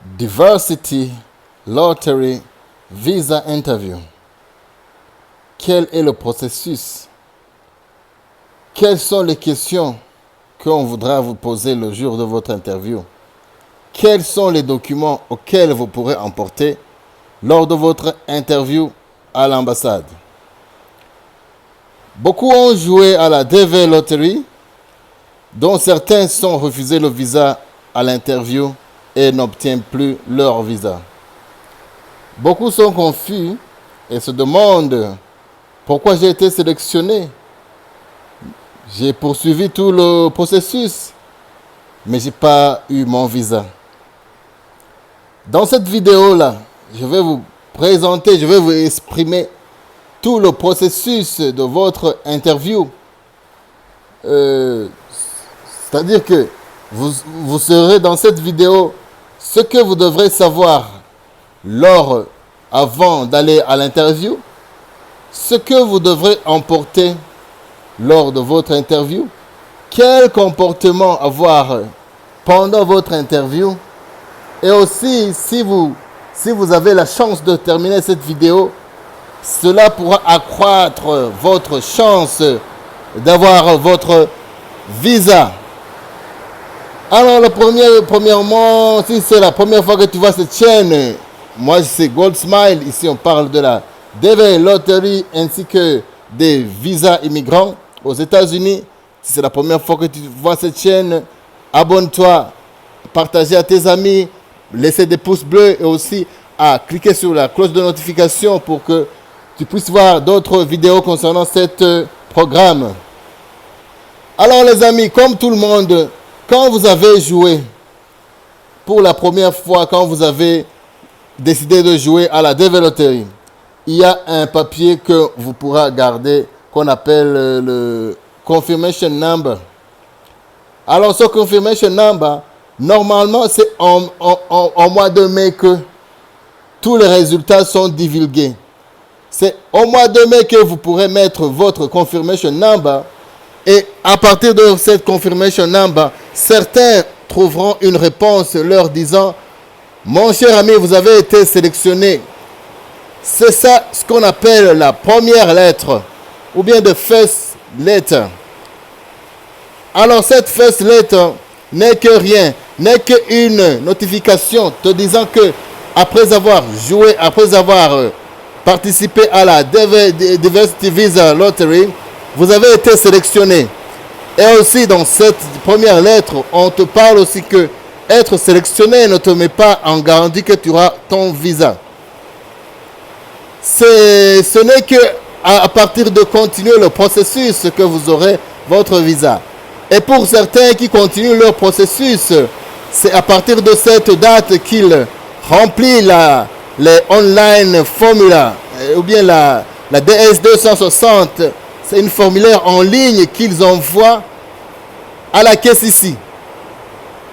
Diversity Lottery Visa Interview. Quel est le processus? Quelles sont les questions qu'on voudra vous poser le jour de votre interview? Quels sont les documents auxquels vous pourrez emporter lors de votre interview à l'ambassade? Beaucoup ont joué à la DV Lottery, dont certains sont refusés le visa à l'interview et n'obtiennent plus leur visa. Beaucoup sont confus et se demandent pourquoi j'ai été sélectionné. J'ai poursuivi tout le processus, mais je n'ai pas eu mon visa. Dans cette vidéo-là, je vais vous présenter, je vais vous exprimer tout le processus de votre interview. C'est-à-dire que vous serez dans cette vidéo ce que vous devrez savoir avant d'aller à l'interview, ce que vous devrez emporter lors de votre interview, quel comportement avoir pendant votre interview, et aussi si vous avez la chance de terminer cette vidéo, cela pourra accroître votre chance d'avoir votre visa. Alors, premièrement, si c'est la première fois que tu vois cette chaîne, moi c'est Gold Smile. Ici, on parle de la DV Lottery ainsi que des visas immigrants aux États-Unis. Si c'est la première fois que tu vois cette chaîne, abonne-toi, partage à tes amis, laissez des pouces bleus et aussi à cliquer sur la cloche de notification pour que tu puisses voir d'autres vidéos concernant ce programme. Alors les amis, comme tout le monde, quand vous avez joué pour la première fois, quand vous avez décidé de jouer à la DV Lottery, il y a un papier que vous pourrez garder qu'on appelle le Confirmation Number. Alors ce Confirmation Number, normalement c'est en mois de mai que tous les résultats sont divulgués. C'est au mois de mai que vous pourrez mettre votre Confirmation Number. Et à partir de cette confirmation number, certains trouveront une réponse leur disant « Mon cher ami, vous avez été sélectionné. » C'est ça ce qu'on appelle la première lettre ou bien the first letter. Alors cette first letter n'est que rien, n'est qu'une notification te disant que après avoir joué, après avoir participé à la Diversity Visa Lottery, vous avez été sélectionné. Et aussi dans cette première lettre, on te parle aussi que être sélectionné ne te met pas en garantie que tu auras ton visa. Ce n'est que à partir de continuer le processus que vous aurez votre visa. Et pour certains qui continuent leur processus, c'est à partir de cette date qu'ils remplissent les online formulaires ou bien la DS 260. C'est une formulaire en ligne qu'ils envoient à la caisse ici.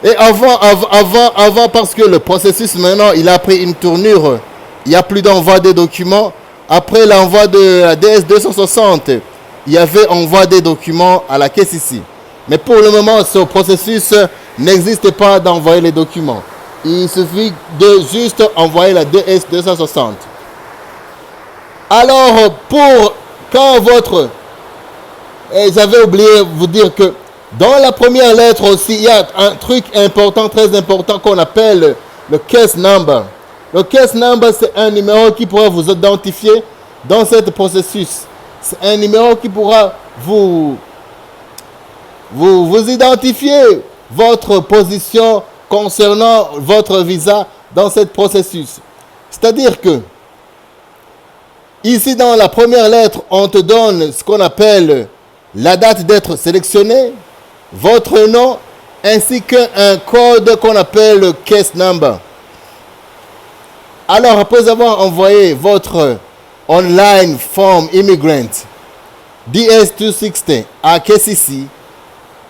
Et avant, parce que le processus maintenant, il a pris une tournure, il n'y a plus d'envoi des documents. Après l'envoi de la DS 260, il y avait envoi des documents à la caisse ici. Mais pour le moment, ce processus n'existe pas d'envoyer les documents. Il suffit de juste envoyer la DS 260. Alors, quand et j'avais oublié de vous dire que dans la première lettre aussi, il y a un truc important, très important qu'on appelle le case number. Le case number, c'est un numéro qui pourra vous identifier dans ce processus. C'est un numéro qui pourra vous identifier votre position concernant votre visa dans ce processus. C'est-à-dire que ici, dans la première lettre, on te donne ce qu'on appelle la date d'être sélectionné, votre nom, ainsi qu'un code qu'on appelle le case number. Alors, après avoir envoyé votre online form immigrant DS-260 à KCC,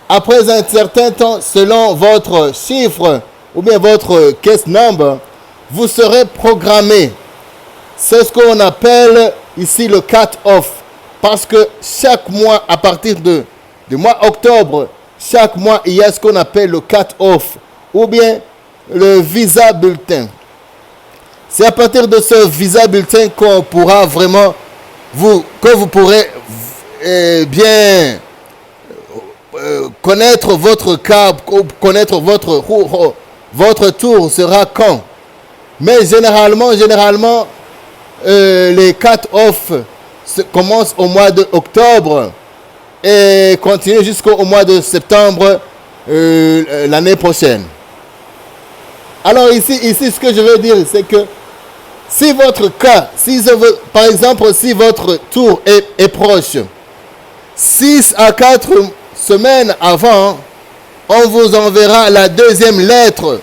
après un certain temps, selon votre chiffre ou bien votre case number, vous serez programmé. C'est ce qu'on appelle ici le cut-off. Parce que chaque mois, à partir du mois octobre, chaque mois, il y a ce qu'on appelle le cut-off. Ou bien le visa bulletin. C'est à partir de ce visa bulletin qu'on pourra vraiment que vous pourrez bien connaître votre cas, connaître votre tour sera quand. Mais généralement, les cut-off commencent au mois d'octobre et continuent jusqu'au mois de septembre l'année prochaine. Alors ici, ce que je veux dire, c'est que si votre cas, par exemple, si votre tour est proche, 6 à 4 semaines avant, on vous enverra la deuxième lettre,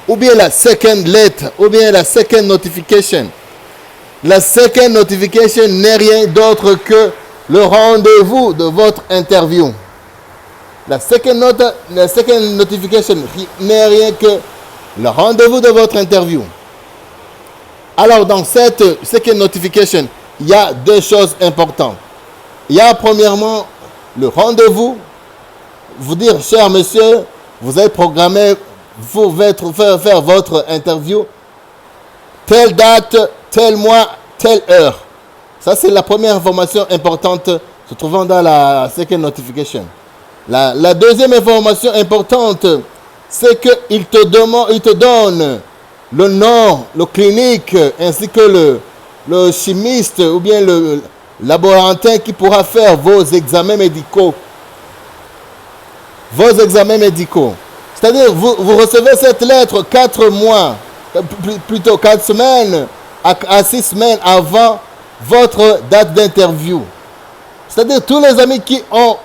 ou bien la second letter, ou bien la second notification. La second notification n'est rien d'autre que le rendez-vous de votre interview. La second notification n'est rien que le rendez-vous de votre interview. Alors, dans cette second notification, il y a deux choses importantes. Il y a premièrement le rendez-vous. Vous dire, cher monsieur, vous êtes programmé pour faire votre interview telle date, tel mois, telle heure. Ça, c'est la première information importante se trouvant dans la second notification. La deuxième information importante, c'est qu'il te donne le nom, le clinique, ainsi que le chimiste ou bien le laborantin qui pourra faire vos examens médicaux. Vos examens médicaux. C'est-à-dire, vous recevez cette lettre 4 mois, plutôt 4 semaines à 6 semaines avant votre date d'interview. C'est-à-dire, tous les amis qui auront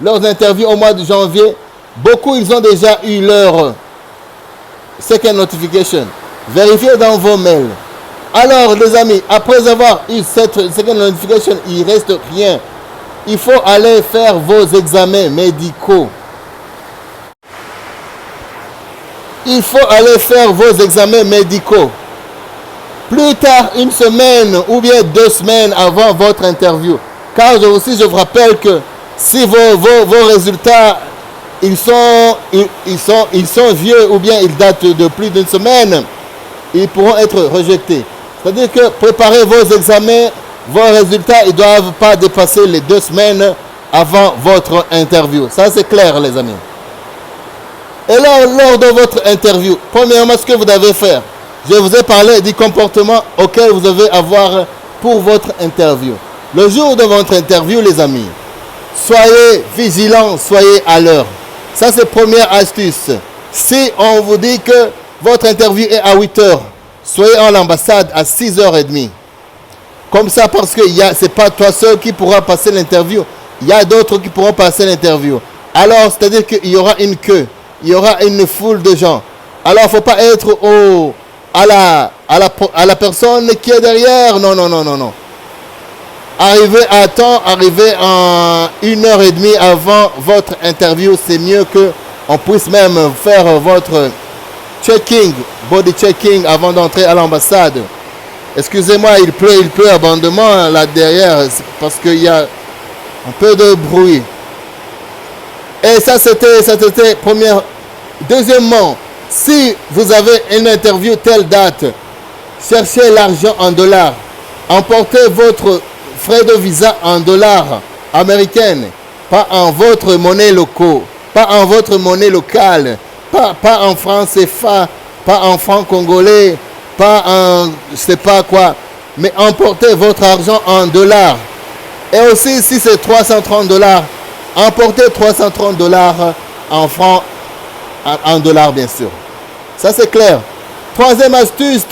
leurs interviews au mois de janvier, beaucoup, ils ont déjà eu leur second notification. Vérifiez dans vos mails. Alors, les amis, après avoir eu cette second notification, il ne reste rien. Il faut aller faire vos examens médicaux. Il faut aller faire vos examens médicaux. Plus tard, une semaine ou bien 2 semaines avant votre interview. Car aussi, je vous rappelle que si vos résultats ils sont vieux ou bien ils datent de plus d'une semaine, ils pourront être rejetés. C'est-à-dire que préparez vos examens, vos résultats, ils ne doivent pas dépasser les 2 semaines avant votre interview. Ça, c'est clair, les amis. Et lors de votre interview, premièrement, ce que vous devez faire, je vous ai parlé du comportement auquel vous devez avoir pour votre interview. Le jour de votre interview, les amis, soyez vigilants, soyez à l'heure. Ça, c'est la première astuce. Si on vous dit que votre interview est à 8 heures, soyez à l'ambassade à 6h30. Comme ça, parce que ce n'est pas toi seul qui pourra passer l'interview. Il y a d'autres qui pourront passer l'interview. Alors, c'est-à-dire qu'il y aura une queue. Il y aura une foule de gens. Alors, il ne faut pas être à la personne qui est derrière. Non. Arrivez à temps, arrivez en 1h30 avant votre interview. C'est mieux qu'on puisse même faire votre checking, body checking avant d'entrer à l'ambassade. Excusez-moi, il pleut abondamment là derrière parce qu'il y a un peu de bruit. Et ça, c'était première. Deuxièmement, si vous avez une interview telle date, cherchez l'argent en dollars. Emportez votre frais de visa en dollars américaines, pas en votre monnaie locale, pas en votre monnaie locale, pas en francs CFA, pas en francs congolais, pas en je sais pas quoi, mais emportez votre argent en dollars. Et aussi, si c'est $330, emportez $330 en francs, en dollars bien sûr. Ça c'est clair. Troisième astuce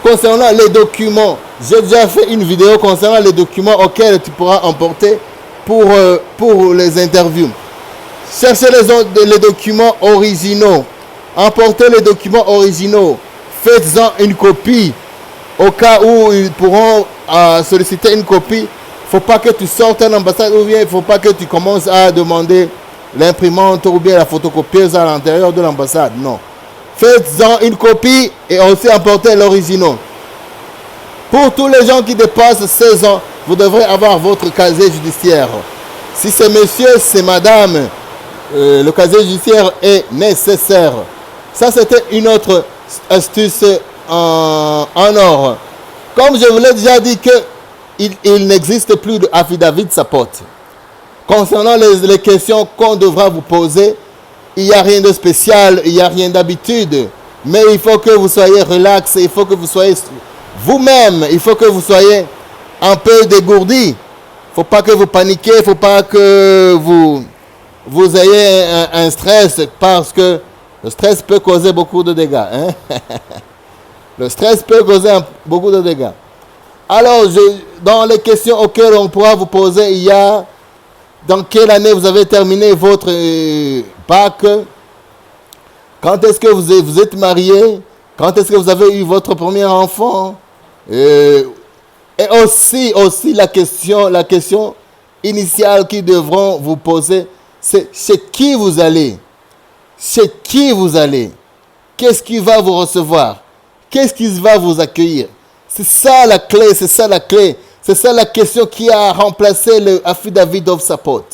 concernant les documents. J'ai déjà fait une vidéo concernant les documents auxquels tu pourras emporter pour les interviews. Cherchez les documents originaux. Emportez les documents originaux. Faites-en une copie. Au cas où ils pourront solliciter une copie, il ne faut pas que tu sortes à l'ambassade ou bien il ne faut pas que tu commences à demander l'imprimante ou bien la photocopieuse à l'intérieur de l'ambassade. Non. Faites-en une copie et aussi emportez l'original. Pour tous les gens qui dépassent 16 ans, vous devrez avoir votre casier judiciaire. Si c'est monsieur, c'est madame, le casier judiciaire est nécessaire. Ça, c'était une autre astuce en or. Comme je vous l'ai déjà dit qu'il n'existe plus d'affidavit support. Concernant les questions qu'on devra vous poser, il n'y a rien de spécial, il n'y a rien d'habitude. Mais il faut que vous soyez relax, il faut que vous soyez vous-même, il faut que vous soyez un peu dégourdi. Il ne faut pas que vous paniquiez, il ne faut pas que vous ayez un stress, parce que le stress peut causer beaucoup de dégâts. Hein? Le stress peut causer beaucoup de dégâts. Alors, dans les questions auxquelles on pourra vous poser, il y a dans quelle année vous avez terminé votre bac? Quand est-ce que vous êtes marié? Quand est-ce que vous avez eu votre premier enfant? Et aussi la question initiale qu'ils devront vous poser, c'est chez qui vous allez? Chez qui vous allez? Qu'est-ce qui va vous recevoir? Qu'est-ce qui va vous accueillir? C'est ça la clé, c'est ça la clé. C'est ça la question qui a remplacé le affidavit of support.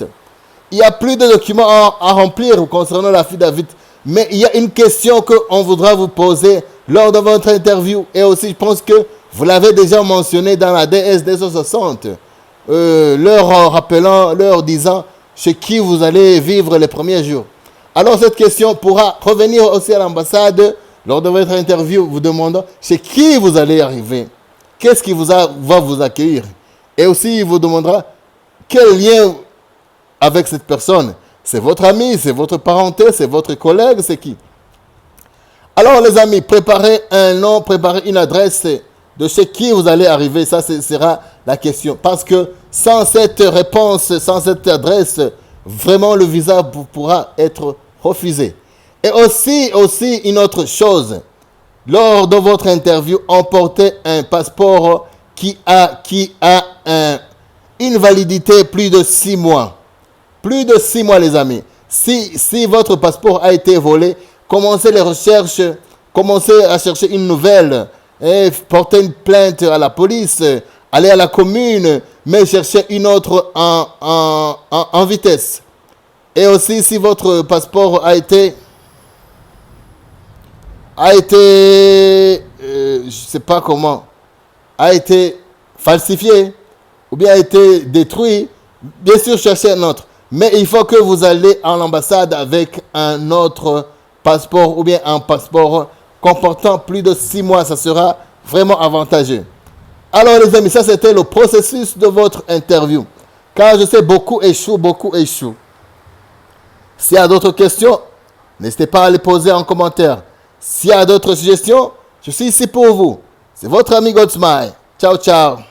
Il n'y a plus de documents à remplir concernant l'affidavit, mais il y a une question qu'on voudra vous poser lors de votre interview. Et aussi, je pense que vous l'avez déjà mentionné dans la DS 260, leur disant chez qui vous allez vivre les premiers jours. Alors cette question pourra revenir aussi à l'ambassade lors de votre interview, vous demandant chez qui vous allez arriver. Qu'est-ce qui va vous accueillir? Et aussi, il vous demandera quel lien avec cette personne. C'est votre ami, c'est votre parenté, c'est votre collègue, c'est qui? Alors, les amis, préparez un nom, préparez une adresse de chez qui vous allez arriver. Ça, ce sera la question. Parce que sans cette réponse, sans cette adresse, vraiment, le visa pourra être refusé. Et aussi une autre chose. Lors de votre interview, emportez un passeport qui a une validité plus de 6 mois. Plus de 6 mois, les amis. Si votre passeport a été volé, commencez les recherches, commencez à chercher une nouvelle, et portez une plainte à la police, allez à la commune, mais cherchez une autre en vitesse. Et aussi, si votre passeport a été je ne sais pas comment, a été falsifié ou bien a été détruit, bien sûr, cherchez un autre. Mais il faut que vous allez à l'ambassade avec un autre passeport ou bien un passeport comportant plus de 6 mois. Ça sera vraiment avantageux. Alors les amis, ça c'était le processus de votre interview. Car je sais beaucoup échouent. S'il y a d'autres questions, n'hésitez pas à les poser en commentaire. S'il y a d'autres suggestions, je suis ici pour vous. C'est votre ami Godsmile. Ciao, ciao.